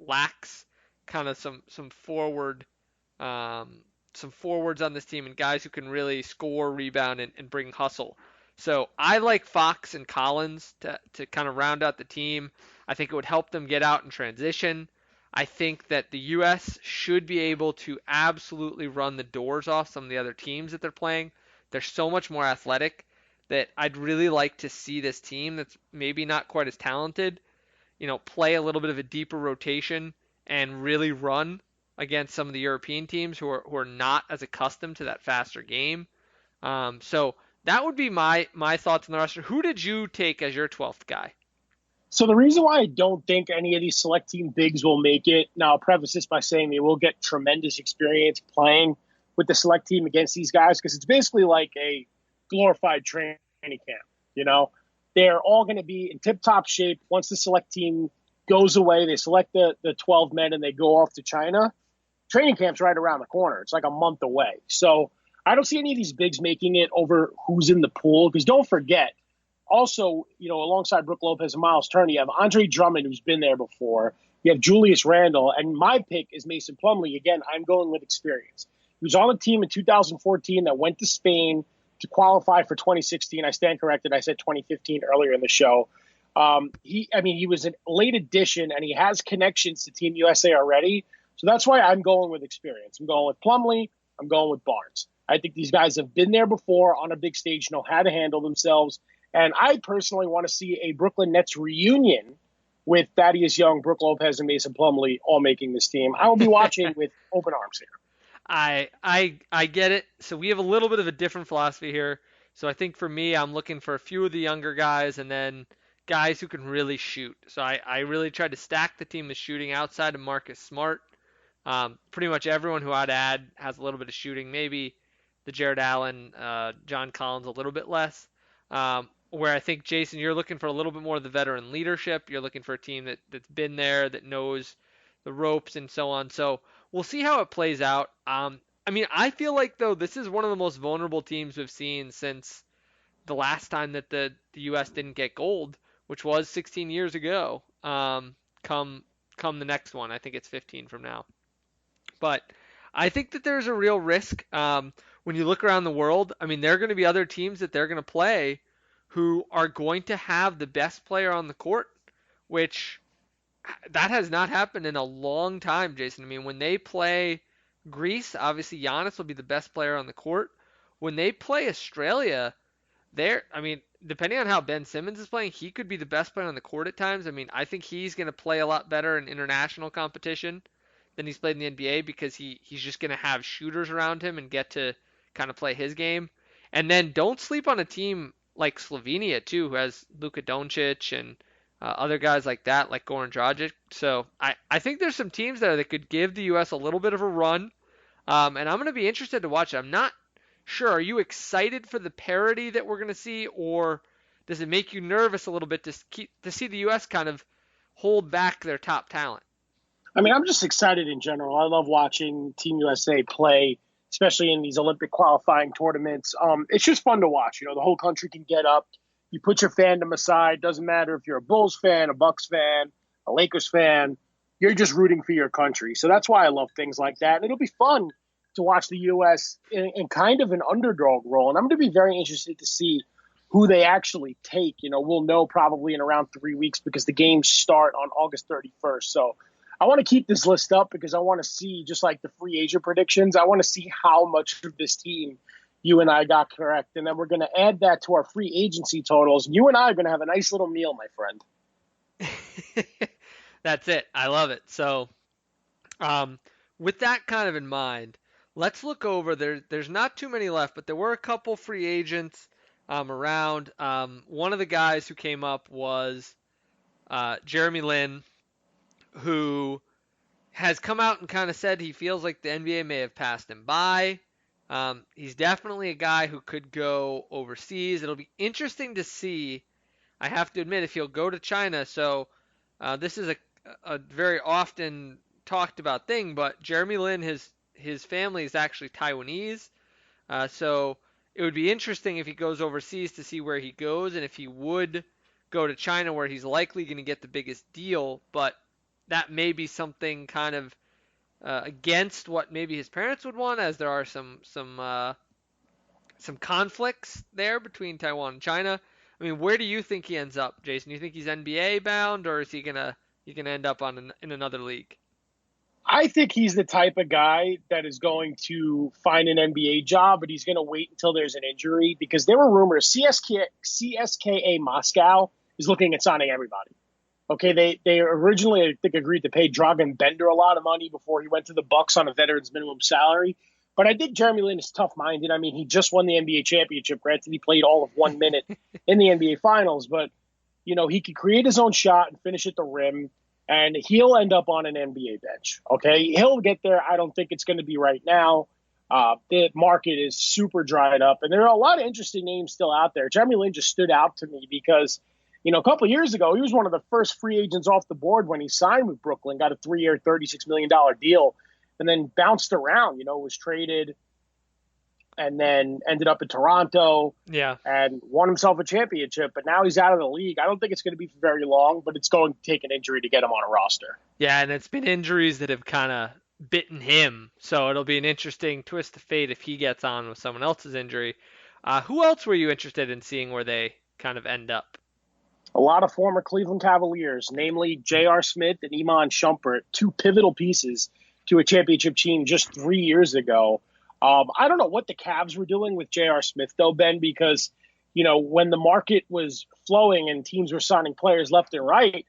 lacks kind of some forwards on this team and guys who can really score, rebound, and bring hustle. So I like Fox and Collins to kind of round out the team. I think it would help them get out in transition. I think that the U.S. should be able to absolutely run the doors off some of the other teams that they're playing. They're so much more athletic that I'd really like to see this team that's maybe not quite as talented, play a little bit of a deeper rotation and really run against some of the European teams who are not as accustomed to that faster game. So that would be my thoughts on the roster. Who did you take as your 12th guy? So the reason why I don't think any of these select team bigs will make it, now I'll preface this by saying they will get tremendous experience playing with the select team against these guys because it's basically like a glorified training camp. You know, they're all going to be in tip-top shape once the select team goes away. They select the 12 men and they go off to China. Training camp's right around the corner. It's like a month away. So I don't see any of these bigs making it over who's in the pool because don't forget, also, alongside Brook Lopez and Miles Turner, you have Andre Drummond, who's been there before. You have Julius Randle. And my pick is Mason Plumlee. Again, I'm going with experience. He was on the team in 2014 that went to Spain to qualify for 2016. I stand corrected. I said 2015 earlier in the show. He was a late addition, and he has connections to Team USA already. So that's why I'm going with experience. I'm going with Plumlee. I'm going with Barnes. I think these guys have been there before on a big stage, know how to handle themselves. And I personally want to see a Brooklyn Nets reunion with Thaddeus Young, Brook Lopez, and Mason Plumlee all making this team. I will be watching with open arms here. I get it. So we have a little bit of a different philosophy here. So I think for me, I'm looking for a few of the younger guys and then guys who can really shoot. So I really tried to stack the team with shooting outside of Marcus Smart. Pretty much everyone who I'd add has a little bit of shooting. Maybe the Jared Allen, John Collins a little bit less. Where I think, Jason, you're looking for a little bit more of the veteran leadership. You're looking for a team that's been there, that knows the ropes and so on. So we'll see how it plays out. I feel like, though, this is one of the most vulnerable teams we've seen since the last time that the U.S. didn't get gold, which was 16 years ago. Come the next one. I think it's 15 from now. But I think that there's a real risk when you look around the world. There are going to be other teams that they're going to play who are going to have the best player on the court, which that has not happened in a long time, Jason. When they play Greece, obviously Giannis will be the best player on the court. When they play Australia, depending on how Ben Simmons is playing, he could be the best player on the court at times. I think he's going to play a lot better in international competition than he's played in the NBA because he's just going to have shooters around him and get to kind of play his game. And then don't sleep on a team like Slovenia too, who has Luka Doncic and other guys like that, like Goran Dragic. So I think there's some teams there that could give the U.S. a little bit of a run, and I'm going to be interested to watch it. I'm not sure. Are you excited for the parity that we're going to see, or does it make you nervous a little bit to see the U.S. kind of hold back their top talent? I'm just excited in general. I love watching Team USA play, especially in these Olympic qualifying tournaments. It's just fun to watch. The whole country can get up. You put your fandom aside. Doesn't matter if you're a Bulls fan, a Bucks fan, a Lakers fan. You're just rooting for your country. So that's why I love things like that. And it'll be fun to watch the U.S. in kind of an underdog role. And I'm going to be very interested to see who they actually take. We'll know probably in around 3 weeks because the games start on August 31st. So I want to keep this list up because I want to see, just like the free agent predictions, I want to see how much of this team you and I got correct. And then we're going to add that to our free agency totals. You and I are going to have a nice little meal, my friend. That's it. I love it. So with that kind of in mind, let's look over. There's not too many left, but there were a couple free agents around. One of the guys who came up was Jeremy Lin, who has come out and kind of said he feels like the NBA may have passed him by. He's definitely a guy who could go overseas. It'll be interesting to see. I have to admit, if he'll go to China. So this is a very often talked about thing, but Jeremy Lin, his family is actually Taiwanese. So it would be interesting if he goes overseas to see where he goes and if he would go to China, where he's likely going to get the biggest deal. But that may be something kind of against what maybe his parents would want, as there are some conflicts there between Taiwan and China. I mean, where do you think he ends up, Jason? You think he's NBA bound, or is he gonna end up in another league? I think he's the type of guy that is going to find an NBA job, but he's going to wait until there's an injury because there were rumors CSKA Moscow is looking at signing everybody. Okay, they originally I think agreed to pay Dragan Bender a lot of money before he went to the Bucks on a veteran's minimum salary. But I think Jeremy Lin is tough-minded. I mean, he just won the NBA championship. Granted, he played all of 1 minute in the NBA Finals, but he could create his own shot and finish at the rim, and he'll end up on an NBA bench. Okay, he'll get there. I don't think it's going to be right now. The market is super dried up, and there are a lot of interesting names still out there. Jeremy Lin just stood out to me because a couple of years ago, he was one of the first free agents off the board when he signed with Brooklyn, got a 3-year, $36 million deal, and then bounced around, was traded and then ended up in Toronto Yeah. and won himself a championship. But now he's out of the league. I don't think it's going to be for very long, but it's going to take an injury to get him on a roster. Yeah, and it's been injuries that have kind of bitten him, so it'll be an interesting twist of fate if he gets on with someone else's injury. Who else were you interested in seeing where they kind of end up? A lot of former Cleveland Cavaliers, namely J.R. Smith and Iman Shumpert, two pivotal pieces to a championship team just 3 years ago. I don't know what the Cavs were doing with J.R. Smith, though, Ben, because, when the market was flowing and teams were signing players left and right,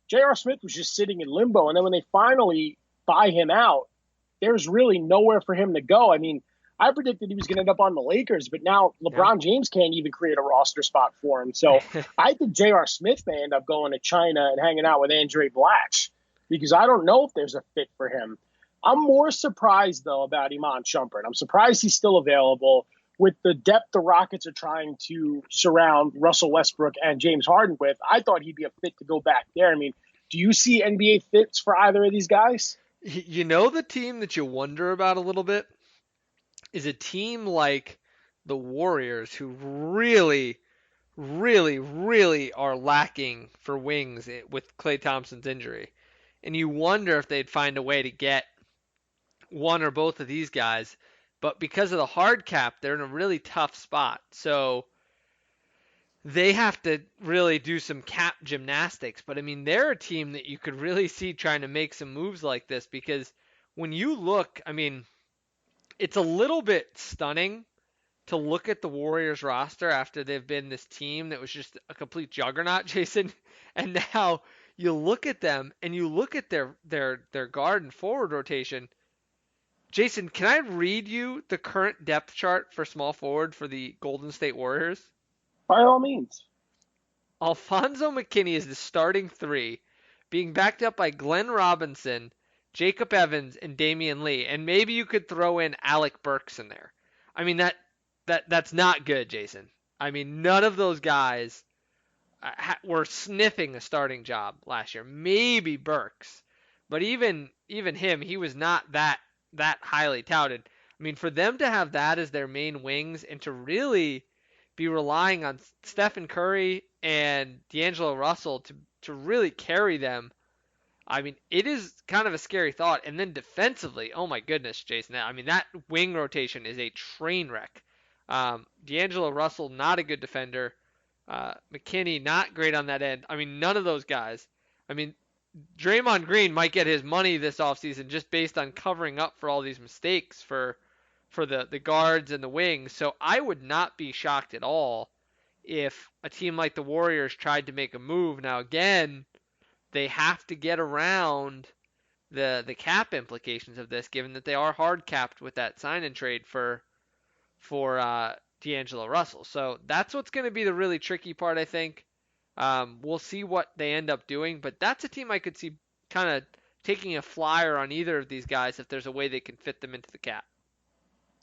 J.R. Smith was just sitting in limbo. And then when they finally buy him out, there's really nowhere for him to go. I mean, I predicted he was going to end up on the Lakers, but now Yeah. LeBron James can't even create a roster spot for him. So I think J.R. Smith may end up going to China and hanging out with Andre Blatch because I don't know if there's a fit for him. I'm more surprised, though, about Iman Shumpert. I'm surprised he's still available. With the depth the Rockets are trying to surround Russell Westbrook and James Harden with, I thought he'd be a fit to go back there. I mean, do you see NBA fits for either of these guys? You know the team that you wonder about a little bit is a team like the Warriors, who really, really, really are lacking for wings with Klay Thompson's injury. And you wonder if they'd find a way to get one or both of these guys. But because of the hard cap, they're in a really tough spot. So they have to really do some cap gymnastics. But I mean, they're a team that you could really see trying to make some moves like this because when you look, I mean, it's a little bit stunning to look at the Warriors roster after they've been this team that was just a complete juggernaut, Jason. And now you look at them and you look at their guard and forward rotation. Jason, can I read you the current depth chart for small forward for the Golden State Warriors? By all means. Alfonso McKinney is the starting three, being backed up by Glenn Robinson, Jacob Evans, and Damian Lee. And maybe you could throw in Alec Burks in there. I mean that's not good, Jason. I mean none of those guys were sniffing a starting job last year. Maybe Burks, but even him, he was not that highly touted. I mean, for them to have that as their main wings and to really be relying on Stephen Curry and D'Angelo Russell to really carry them. I mean, it is kind of a scary thought. And then defensively, oh my goodness, Jason. I mean, that wing rotation is a train wreck. D'Angelo Russell, not a good defender. McKinney, not great on that end. I mean, none of those guys. I mean, Draymond Green might get his money this offseason just based on covering up for all these mistakes for the guards and the wings. So I would not be shocked at all if a team like the Warriors tried to make a move. Now again, they have to get around the cap implications of this, given that they are hard capped with that sign and trade for D'Angelo Russell. So that's what's going to be the really tricky part, I think. We'll see what they end up doing, but that's a team I could see kind of taking a flyer on either of these guys if there's a way they can fit them into the cap.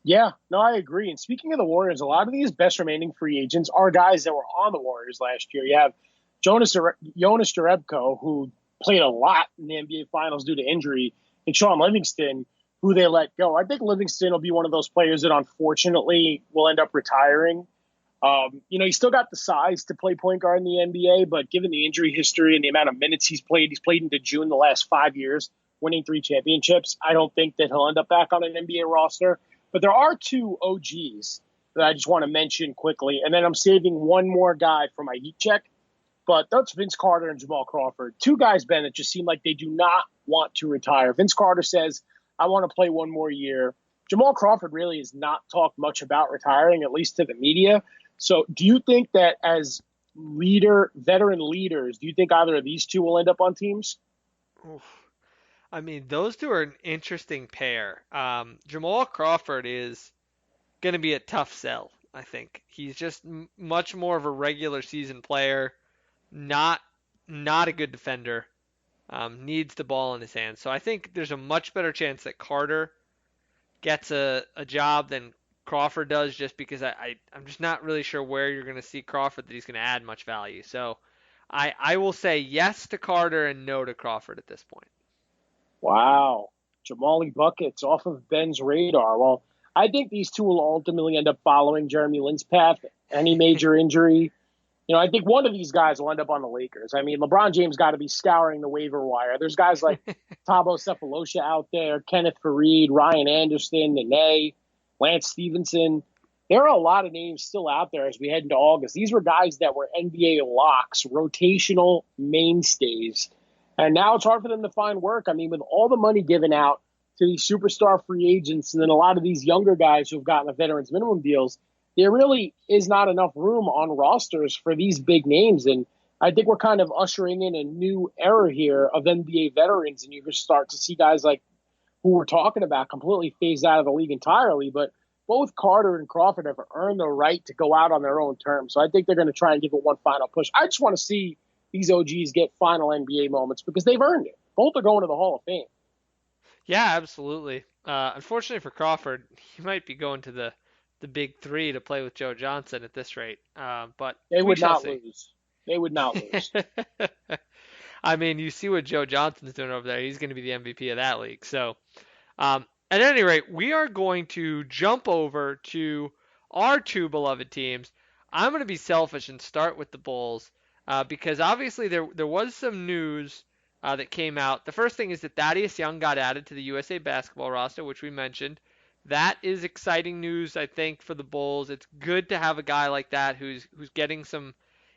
Yeah, no, I agree. And speaking of the Warriors, a lot of these best remaining free agents are guys that were on the Warriors last year. You have Jonas Jerebko, who played a lot in the NBA Finals due to injury, and Sean Livingston, who they let go. I think Livingston will be one of those players that unfortunately will end up retiring. He's still got the size to play point guard in the NBA, but given the injury history and the amount of minutes he's played into June the last 5 years, winning 3 championships. I don't think that he'll end up back on an NBA roster. But there are two OGs that I just want to mention quickly, and then I'm saving one more guy for my heat check. But that's Vince Carter and Jamal Crawford. Two guys, Ben, that just seem like they do not want to retire. Vince Carter says, I want to play one more year. Jamal Crawford really has not talked much about retiring, at least to the media. So do you think that as veteran leaders, do you think either of these two will end up on teams? Oof. I mean, those two are an interesting pair. Jamal Crawford is going to be a tough sell, I think. He's just much more of a regular season player, not not a good defender. Needs the ball in his hands. So I think there's a much better chance that Carter gets a job than Crawford does, just because I'm just not really sure where you're going to see Crawford that he's going to add much value. So I will say yes to Carter and no to Crawford at this point. Wow. Jamali Buckets off of Ben's radar. Well, I think these two will ultimately end up following Jeremy Lin's path. Any major injury, I think one of these guys will end up on the Lakers. I mean, LeBron James got to be scouring the waiver wire. There's guys like Thabo Cephalosha out there, Kenneth Faried, Ryan Anderson, Nene, Lance Stevenson. There are a lot of names still out there as we head into August. These were guys that were NBA locks, rotational mainstays. And now it's hard for them to find work. I mean, with all the money given out to these superstar free agents and then a lot of these younger guys who've gotten the veterans minimum deals, there really is not enough room on rosters for these big names. And I think we're kind of ushering in a new era here of NBA veterans. And you can start to see guys like who we're talking about completely phased out of the league entirely. But both Carter and Crawford have earned the right to go out on their own terms. So I think they're going to try and give it one final push. I just want to see these OGs get final NBA moments because they've earned it. Both are going to the Hall of Fame. Yeah, absolutely. Unfortunately for Crawford, he might be going to the big three to play with Joe Johnson at this rate. But They we would shall not see. lose. They would not lose. I mean, you see what Joe Johnson's doing over there. He's going to be the MVP of that league. So, at any rate, we are going to jump over to our two beloved teams. I'm going to be selfish and start with the Bulls because obviously there was some news that came out. The first thing is that Thaddeus Young got added to the USA basketball roster, which we mentioned. That is exciting news, I think, for the Bulls. It's good to have a guy like that who's getting some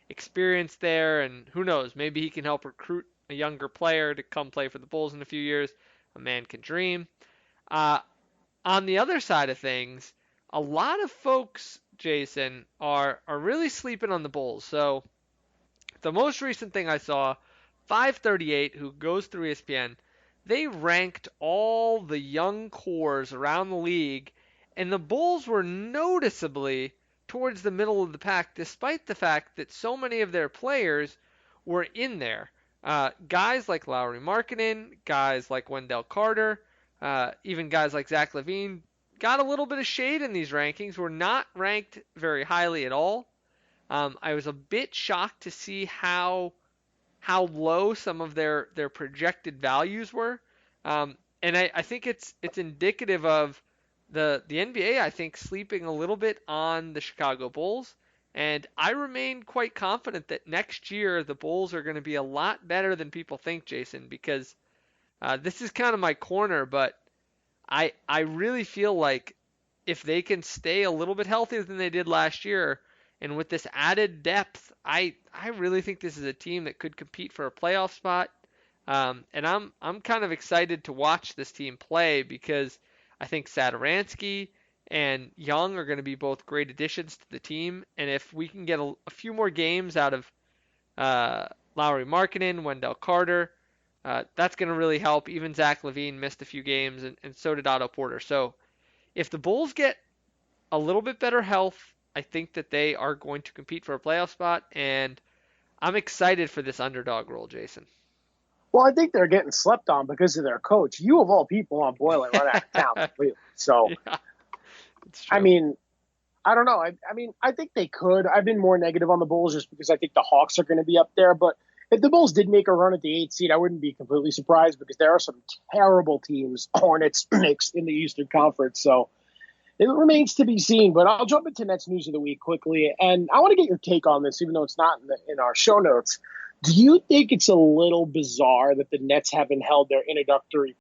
experience there, and who knows, maybe he can help recruit a younger player to come play for the Bulls in a few years. A man can dream. Uh, on the other side of things, a lot of folks, Jason, are really sleeping on the Bulls. So the most recent thing I saw, 538, who goes through ESPN, they ranked all the young cores around the league, and the Bulls were noticeably towards the middle of the pack, despite the fact that so many of their players were in there. Guys like Lauri Markkanen, guys like Wendell Carter, even guys like Zach LaVine got a little bit of shade in these rankings. Were not ranked very highly at all. I was a bit shocked to see how low some of their projected values were. And I think it's indicative of the NBA, I think, sleeping a little bit on the Chicago Bulls. And I remain quite confident that next year the Bulls are going to be a lot better than people think, Jason, because this is kind of my corner, but I really feel like if they can stay a little bit healthier than they did last year, and with this added depth, I really think this is a team that could compete for a playoff spot. And I'm kind of excited to watch this team play because I think Satoransky and Young are going to be both great additions to the team. And if we can get a few more games out of Lauri Markkanen, Wendell Carter, that's going to really help. Even Zach LaVine missed a few games, and so did Otto Porter. So if the Bulls get a little bit better health, I think that they are going to compete for a playoff spot, and I'm excited for this underdog role, Jason. Well, I think they're getting slept on because of their coach. You, of all people, on Boylan run out of town completely. So, Yeah, it's I true. mean, I don't know. I mean, I think they could. I've been more negative on the Bulls just because I think the Hawks are going to be up there. But if the Bulls did make a run at the 8th seed, I wouldn't be completely surprised because there are some terrible teams, Hornets, Knicks in the Eastern Conference. So It remains to be seen, but I'll jump into Nets news of the week quickly, and I want to get your take on this, even though it's not in our show notes. Do you think it's a little bizarre that the Nets haven't held their introductory